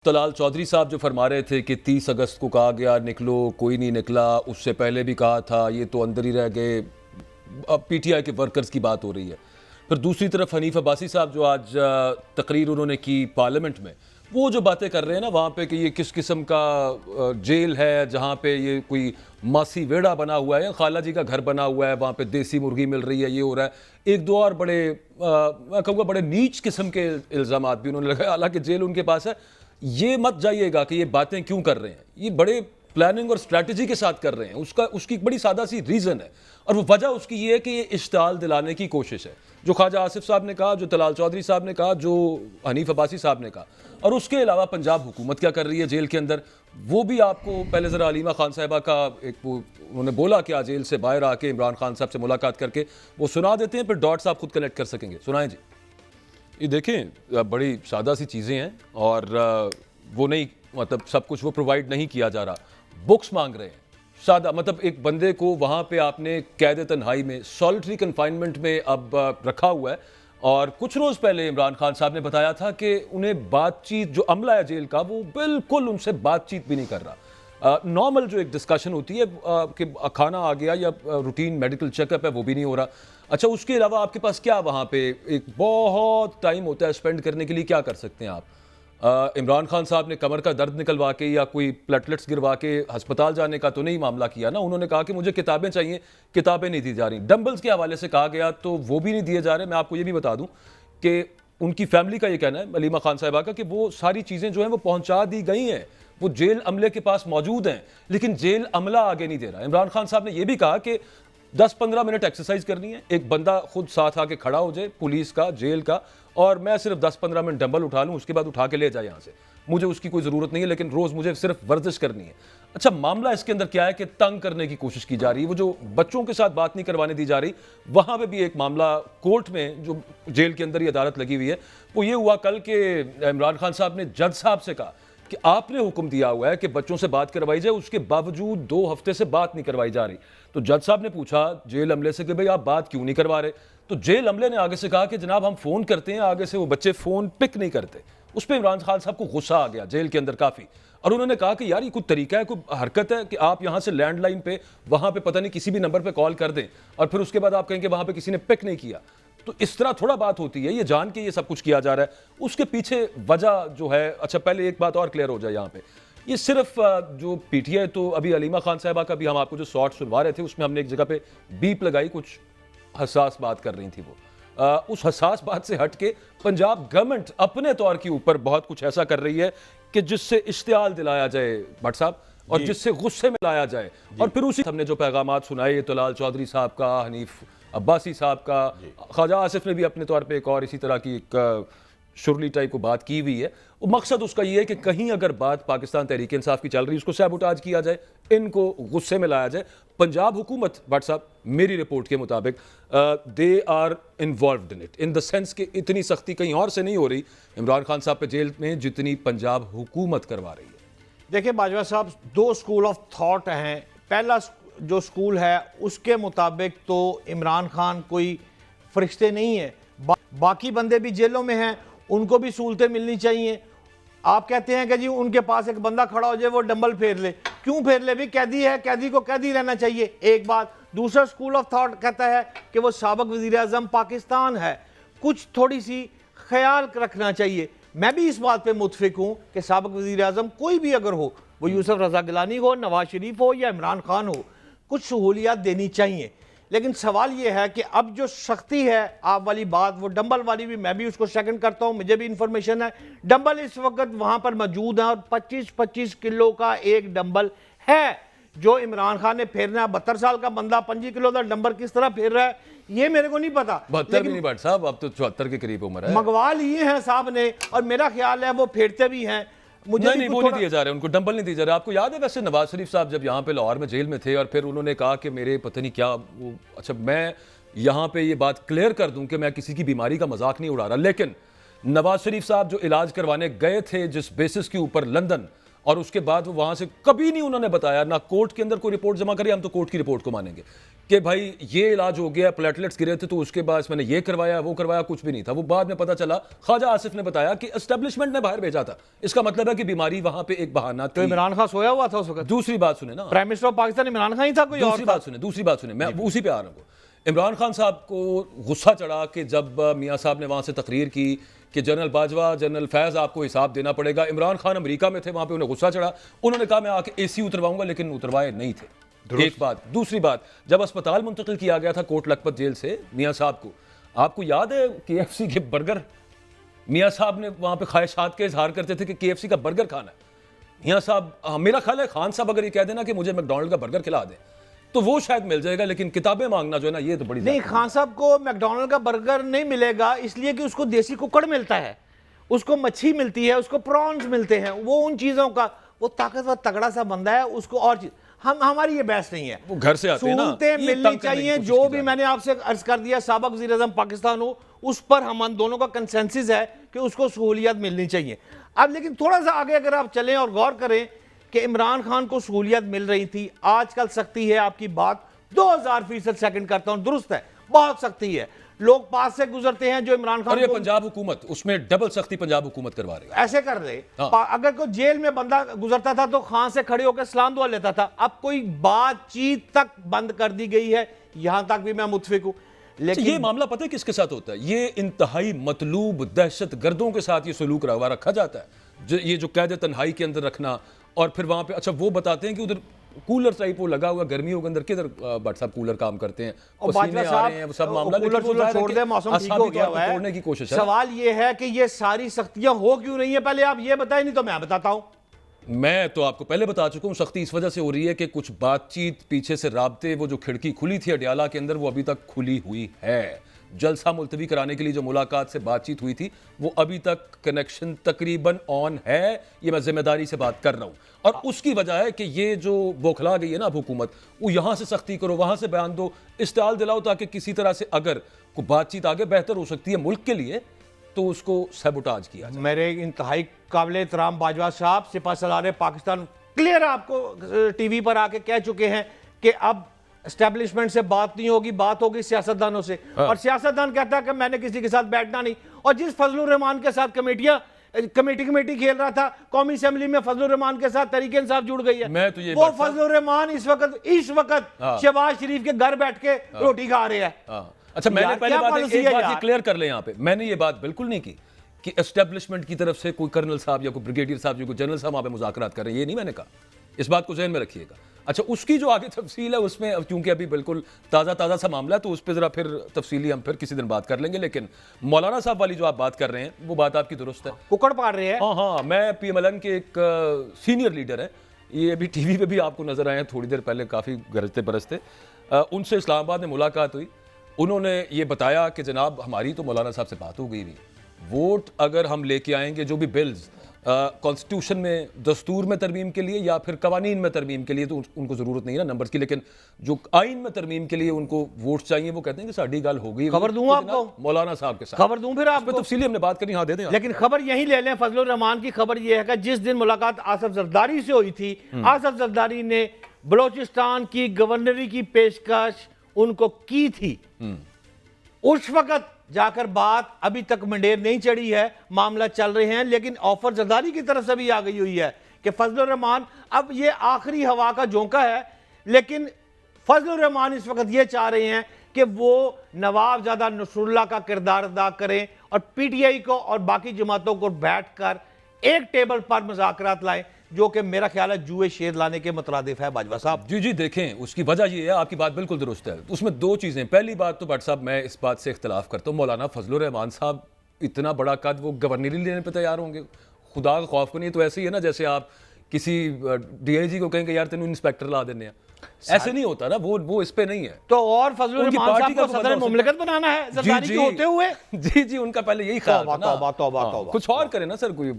तलाल चौधरी साहब जो फरमा रहे थे कि 30 अगस्त को कहा गया निकलो, कोई नहीं निकला, उससे पहले भी कहा था, ये तो अंदर ही रह गए। अब पीटीआई के वर्कर्स की बात हो रही है। फिर दूसरी तरफ हनीफ अब्बासी साहब जो आज तकरीर उन्होंने की पार्लियामेंट में, वो जो बातें कर रहे हैं ना वहाँ पे कि ये किस किस्म का जेल है जहाँ पे ये कोई मासी वेड़ा बना हुआ है, खाला जी का घर बना हुआ है, वहाँ पे देसी मुर्गी मिल रही है, ये हो रहा है। एक दो और बड़े मैं कहूँगा बड़े नीच किस्म के इल्ज़ाम भी उन्होंने लगाया। हालांकि जेल उनके पास है, ये मत जाइएगा कि ये बातें क्यों कर रहे हैं, ये बड़े प्लानिंग और स्ट्रैटेजी के साथ कर रहे हैं। उसकी एक बड़ी सादा सी रीज़न है और वो वजह उसकी ये है कि ये इश्ताल दिलाने की कोशिश है। जो ख्वाजा आसिफ साहब ने कहा, जो तलाल चौधरी साहब ने कहा, जो हनीफ अब्बासी साहब ने कहा, और उसके अलावा पंजाब हुकूमत क्या कर रही है जेल के अंदर, वो भी आपको पहले ज़रा अलीमा खान साहिबा का एक वो उन्होंने बोला कि आज जेल से बाहर आके इमरान खान साहब से मुलाकात करके वो सुना देते हैं, फिर डॉट्स आप खुद कनेक्ट कर सकेंगे। सुनाएं जी। ये देखें, बड़ी सादा सी चीज़ें हैं और वो नहीं, मतलब सब कुछ वो प्रोवाइड नहीं किया जा रहा। बुक्स मांग रहे हैं, सादा, मतलब एक बंदे को वहाँ पे आपने कैद तन्हाई में, सॉलिटरी कन्फाइनमेंट में अब रखा हुआ है। और कुछ रोज़ पहले इमरान खान साहब ने बताया था कि उन्हें बातचीत, जो अमला है जेल का, वो बिल्कुल उनसे बातचीत भी नहीं कर रहा। नॉर्मल जो एक डिस्कशन होती है कि खाना आ गया या रूटीन मेडिकल चेकअप है, वो भी नहीं हो रहा। अच्छा, उसके अलावा आपके पास क्या वहाँ पे एक बहुत टाइम होता है स्पेंड करने के लिए, क्या कर सकते हैं आप? इमरान खान साहब ने कमर का दर्द निकलवा के या कोई प्लेटलेट्स गिरवा के अस्पताल जाने का तो नहीं मामला किया ना। उन्होंने कहा कि मुझे किताबें चाहिए, किताबें नहीं दी जा रही। डंबल्स के हवाले से कहा गया तो वो भी नहीं दिए जा रहे। मैं आपको ये भी बता दूं कि उनकी फैमिली का ये कहना है, अलीमा खान साहिबा का, कि वो सारी चीज़ें जो हैं वो पहुंचा दी गई हैं, वो जेल अमले के पास मौजूद हैं, लेकिन जेल अमला आगे नहीं दे रहा। इमरान खान साहब ने यह भी कहा कि 10-15 मिनट एक्सरसाइज करनी है, एक बंदा खुद साथ आके खड़ा हो जाए, पुलिस का, जेल का, और मैं सिर्फ 10-15 मिनट डंबल उठा लूं, उसके बाद उठा के ले जाए यहाँ से, मुझे उसकी कोई ज़रूरत नहीं है, लेकिन रोज़ मुझे सिर्फ वर्जिश करनी है। अच्छा, मामला इसके अंदर क्या है कि तंग करने की कोशिश की जा रही है। वो जो बच्चों के साथ बात नहीं करवाने दी जा रही, वहाँ पे भी एक मामला कोर्ट में, जो जेल के अंदर ही अदालत लगी हुई है, वो ये हुआ कल के इमरान खान साहब ने जज साहब से कहा कि आपने हुक्म दिया हुआ है कि बच्चों से बात करवाई जाए, उसके बावजूद 2 हफ्ते से बात नहीं करवाई जा रही। तो जज साहब ने पूछा जेल अमले से कि भाई आप बात क्यों नहीं करवा रहे? तो जेल अमले ने आगे से कहा कि जनाब हम फ़ोन करते हैं, आगे से वो बच्चे फ़ोन पिक नहीं करते। उस पर इमरान खान साहब को गुस्सा आ गया जेल के अंदर काफ़ी, और उन्होंने कहा कि यार ये कोई तरीका है, कोई हरकत है कि आप यहाँ से लैंडलाइन पे वहाँ पे पता नहीं किसी भी नंबर पे कॉल कर दें और फिर उसके बाद आप कहेंगे वहाँ पे किसी ने पिक नहीं किया। तो इस तरह थोड़ा बात होती है, ये जान के ये सब कुछ किया जा रहा है। उसके पीछे वजह जो है, अच्छा पहले एक बात और क्लियर हो जाए यहाँ पे, ये सिर्फ जो पीटीआई, तो अभी अलीमा खान साहिबा का भी हम आपको जो शॉर्ट सुनवा रहे थे उसमें हमने एक जगह पे बीप लगाई, कुछ हसास बात कर रही थी वो। उस हसास बात से हट के पंजाब गवर्नमेंट अपने तौर के ऊपर बहुत कुछ ऐसा कर रही है कि जिससे इश्तियाल दिलाया जाए भट्ट साहब, और जिससे गुस्से में लाया जाए। और फिर उसी हमने जो पैगामात सुनाए तलाल चौधरी साहब का, हनीफ अब्बासी साहब का, ख्वाजा आसिफ ने भी अपने तौर पे एक और इसी तरह की एक शुरली टाइप को बात की हुई है। वो मकसद उसका ये है कि कहीं अगर बात पाकिस्तान तहरीक इंसाफ की चल रही है, उसको सैबोटाज किया जाए, इनको गुस्से में लाया जाए। पंजाब हुकूमत, भट्ट साहब, मेरी रिपोर्ट के मुताबिक they are involved in it, in the sense कि इतनी सख्ती कहीं और से नहीं हो रही इमरान खान साहब पे जेल में जितनी पंजाब हुकूमत करवा रही है। देखिए बाजवा साहब, 2 स्कूल ऑफ थॉट हैं। पहला जो स्कूल है उसके मुताबिक तो इमरान खान कोई फरिश्ते नहीं है, बाकी बंदे भी जेलों में हैं, उनको भी सहूलतें मिलनी चाहिए। आप कहते हैं कि जी उनके पास एक बंदा खड़ा हो जाए, वो डंबल फेर ले, क्यों फेर ले? भी कैदी है, कैदी को कैदी रहना चाहिए, एक बात। दूसरा स्कूल ऑफ थॉट कहता है कि वो साबिक वज़ीर आज़म पाकिस्तान है, कुछ थोड़ी सी ख्याल रखना चाहिए। मैं भी इस बात पे मुतफिक हूँ कि साबिक वज़ीर आज़म कोई भी अगर हो, वो यूसुफ रज़ा गिलानी हो, नवाज शरीफ हो या इमरान खान हो, कुछ सहूलियात देनी चाहिए। लेकिन सवाल ये है कि अब जो सख्ती है, आप वाली बात, वो डंबल वाली भी मैं भी उसको सेकंड करता हूँ, मुझे भी इंफॉर्मेशन है। डंबल इस वक्त वहाँ पर मौजूद है और 25-25 किलो का एक डंबल है जो इमरान खान ने फेरना है। 72 साल का बंदा 25 किलो का डंबल किस तरह फेर रहा है ये मेरे को नहीं पता। 72 भी नहीं भट्ट साहब, अब तो 74 के करीब उम्र है। मंगवा लिए हैं साहब ने, और मेरा ख्याल है वो फेरते भी हैं। मुझे नहीं, वो नहीं दिए जा रहे, उनको डंबल नहीं दिए जा रहे। आपको याद है वैसे नवाज शरीफ साहब जब यहाँ पे लाहौर में जेल में थे और फिर उन्होंने कहा कि मेरे पता नहीं क्या वो, अच्छा मैं यहाँ पे ये बात क्लियर कर दूं कि मैं किसी की बीमारी का मजाक नहीं उड़ा रहा, लेकिन नवाज शरीफ साहब जो इलाज करवाने गए थे जिस बेसिस के ऊपर लंदन, और उसके बाद वो वहाँ से कभी नहीं उन्होंने बताया, ना कोर्ट के अंदर कोई रिपोर्ट जमा करी, हम तो कोर्ट की रिपोर्ट को मानेंगे, कि भाई ये इलाज हो गया, प्लेटलेट्स गिरे थे तो उसके बाद मैंने ये करवाया वो करवाया, कुछ भी नहीं था। वो बाद में पता चला, ख्वाजा आसिफ ने बताया कि एस्टेब्लिशमेंट ने बाहर भेजा था। इसका मतलब है कि बीमारी वहां पे एक बहाना तो थी। इमरान खान सोया हुआ था उस वक्त? दूसरी बात सुने ना, prime minister of Pakistan Imran Khan ही था, कोई और दूसरी था? बात सुने, मैं उसी पे आ रहा हूँ। इमरान खान साहब को गुस्सा चढ़ा कि जब मियाँ साहब ने वहाँ से तकरीर की कि जनरल बाजवा, जनरल फैज़ आपको हिसाब देना पड़ेगा। इमरान खान अमेरिका में थे, वहाँ पे उन्हें गुस्सा चढ़ा। उन्होंने कहा मैं आके एसी उतरवाऊंगा, लेकिन उतरवाए नहीं थे। एक बात। दूसरी बात, जब अस्पताल मुंतकिल किया गया था कोट लखपत जेल से मियाँ साहब को, आपको याद है KFC के बर्गर, मियाँ साहब ने वहाँ पे ख्वाहिशात के इजहार करते थे कि KFC का बर्गर खाना है। मियाँ साहब, मेरा ख्याल है खान साहब अगर ये कह देना कि मुझे मैकडॉनल्ड का बर्गर खिला दें तो वो शायद मिल जाएगा, लेकिन किताबें मांगना जो है ना, ये तो बड़ी नहीं, खान साहब को मैकडॉनल्ड का बर्गर नहीं मिलेगा, इसलिए कि उसको देसी कुकड़ मिलता है, उसको मच्छी मिलती है, उसको प्रॉन्स मिलते हैं। वो उन चीज़ों का, वो ताकतवर तगड़ा सा बंदा है, उसको और चीज हमारी ये बहस नहीं है। वो घर से आते हैं ना, सहूलतें ये मिलनी तंग करने की चाहिए। कोशिश जो की भी जा मैंने आपसे अर्ज कर दिया, साबिक वज़ीर आज़म पाकिस्तान हो, उस पर हम दोनों का कंसेंसस है कि उसको सहूलियत मिलनी चाहिए। अब लेकिन थोड़ा सा आगे अगर आप चलें और गौर करें कि इमरान खान को सहूलियत मिल रही थी, आजकल सख्ती है, आपकी बात 2000% सेकंड करता हूं, दुरुस्त है, बहुत सख्ती है। लोग पास से गुजरते हैं जो इमरान और खान ये को पंजाब हुकूमत, उसमें डबल सख्ती पंजाब हुकूमत करवा रही है। ऐसे कर दे। हाँ। अगर कोई जेल में बंदा गुजरता था तो खान से खड़े होकर सलाम दुआ लेता था। अब कोई बातचीत तक बंद कर दी गई है, यहां तक भी मैं मुतफिक हूं। लेकिन ये मामला पता है किसके साथ होता है? ये इंतहाई मतलूब दहशत गर्दों के साथ ये सलूक रखा जाता है। ये जो कैद तन्हाई के अंदर रखना, और फिर वहां पे अच्छा वो बताते हैं कि उधर कूलर टाइप वो लगा हुआ, गर्मियों के अंदर किधर भट्ट साहब कूलर काम करते हैं, और पसीने बाजवा आ रहे हैं, वो सब मामला, लेकिन वो कूलर जाहिर है छोड़ कि दे, मौसम ठीक हो असाबी गया तौर हुआ पे है। तोड़ने की कोशिश है। सवाल ये है कि ये सारी सख्तियां हो क्यों रही है, पहले आप ये बताएं, नहीं तो मैं बताता हूं। मैं तो आपको पहले बता चुका हूं, सख्ती इस वजह से हो रही है कि कुछ बातचीत पीछे से राब्ते, वो जो खिड़की खुली थी अडियाला के अंदर, वो अभी तक खुली हुई है। जलसा मुलतवी कराने के लिए जो मुलाकात से बातचीत हुई थी, वो अभी तक कनेक्शन तकरीबन ऑन है। ये मैं जिम्मेदारी से बात कर रहा हूं, और उसकी वजह है कि ये जो बौखला गई है ना अब हुकूमत, वो यहां से सख्ती करो, वहां से बयान दो, इस्तेहाल दिलाओ, ताकि किसी तरह से अगर कोई बातचीत आगे बेहतर हो सकती है मुल्क के लिए, तो उसको सैबोटाज किया जाए। मेरे इंतहाई काबिल एहतराम बाजवा साहब, सिपा सलार पाकिस्तान क्लियर आपको टीवी पर आके कह चुके हैं कि अब एस्टेब्लिशमेंट से बात नहीं होगी, बात होगी सियासतदानों से। और सियासतदान कहता है कि मैंने किसी के साथ बैठना नहीं। और जिस फजलुर रहमान के साथ कमेटी खेल रहा था कौमी असेंबली में, फजलुर रहमान के साथ तहरीक इंसाफ जुड़ गई है। मैं तो ये वो फजलुर रहमान इस वक्त शहबाज शरीफ के घर बैठ के रोटी खा रहे हैं। अच्छा, मैंने पहले क्या बात पॉलिसी एक है बात ये यार? क्लियर कर ले यहाँ पे, मैंने ये बात बिल्कुल नहीं की कि एस्टेब्लिशमेंट की तरफ से कोई कर्नल साहब या कोई ब्रिगेडियर साहब या कोई जनरल साहब वहाँ पे मुज़ाकरात कर रहे हैं, ये नहीं मैंने कहा। इस बात को जहन में रखिएगा। अच्छा, उसकी जो आगे तफसील है उसमें, अब क्योंकि अभी बिल्कुल ताज़ा सा मामला है, तो उस पर ज़रा फिर तफसीली हम फिर किसी दिन बात कर लेंगे। लेकिन मौलाना साहब वाली जो आप बात कर रहे हैं, वो बात आपकी दुरुस्त है। कुकड़ पाड़ रहे हैं। हाँ, मैं PMLN के एक सीनियर लीडर है, ये अभी टीवी पे भी आपको नजर आए हैं थोड़ी देर पहले, काफ़ी गरजते बरसते। उनसे इस्लामाबाद में मुलाकात हुई, उन्होंने ये बताया कि जनाब हमारी तो मौलाना साहब से बात हो गई भी, वोट अगर हम लेके आएंगे, जो भी बिल्स कॉन्स्टिट्यूशन में, दस्तूर में तरमीम के लिए या फिर कवानीन में तरमीम के लिए, तो उनको ज़रूरत नहीं है ना नंबर्स की, लेकिन जो आइन में तरमीम के लिए उनको वोट चाहिए, वो कहते हैं कि साड़ी गल हो गई। खबर दूं आपको मौलाना साहब के साथ, खबर दूं फिर आपको तफसीली हमने बात करनी, हाँ दे दें। लेकिन खबर यही ले लें, फजलुर रहमान की खबर यह है कि जिस दिन मुलाकात आसफ जरदारी से हुई थी, आसफ जरदारी ने बलोचिस्तान की गवर्नरी की पेशकश उनको की थी। उस वक्त जाकर बात अभी तक मंडेर नहीं चढ़ी है, मामला चल रहे हैं, लेकिन ऑफर जरदारी की तरफ से भी आ गई हुई है कि फजलुर रहमान, अब ये आखिरी हवा का झोंका है, लेकिन फजलुर रहमान इस वक्त ये चाह रहे हैं कि वो नवाबजादा नसरुल्लाह का किरदार अदा करें और PTI को और बाकी जमातों को बैठकर एक टेबल पर मुज़ाकरात लाएं, जो कि मेरा ख्याल है जुए शेर लाने के मुतरादिफ है। बाजवा साहब जी देखें, उसकी वजह ये है, आपकी बात बिल्कुल दुरुस्त है। उसमें दो चीज़ें, पहली बात तो भट्ट साहब मैं इस बात से इख्तलाफ करता हूँ, मौलाना फजलुर रहमान साहब इतना बड़ा कद वो गवर्नरी लेने पर तैयार होंगे? खुदा का खौफ को नहीं, तो ऐसे ही है ना जैसे आप किसी DIG को कहेंगे यार तेन इंस्पेक्टर ला देने हैं, ऐसे नहीं होता ना, वो इस पे नहीं है। तो और फजलुर उनकी रहमान पार्टी साहब का को सदर मुमलिकत बनाना है जरदारी के होते हुए? जी उनका पहले यही ख्याल था ना। तौबा, तौबा, हाँ, तौबा। कुछ और करे ना सर, कोई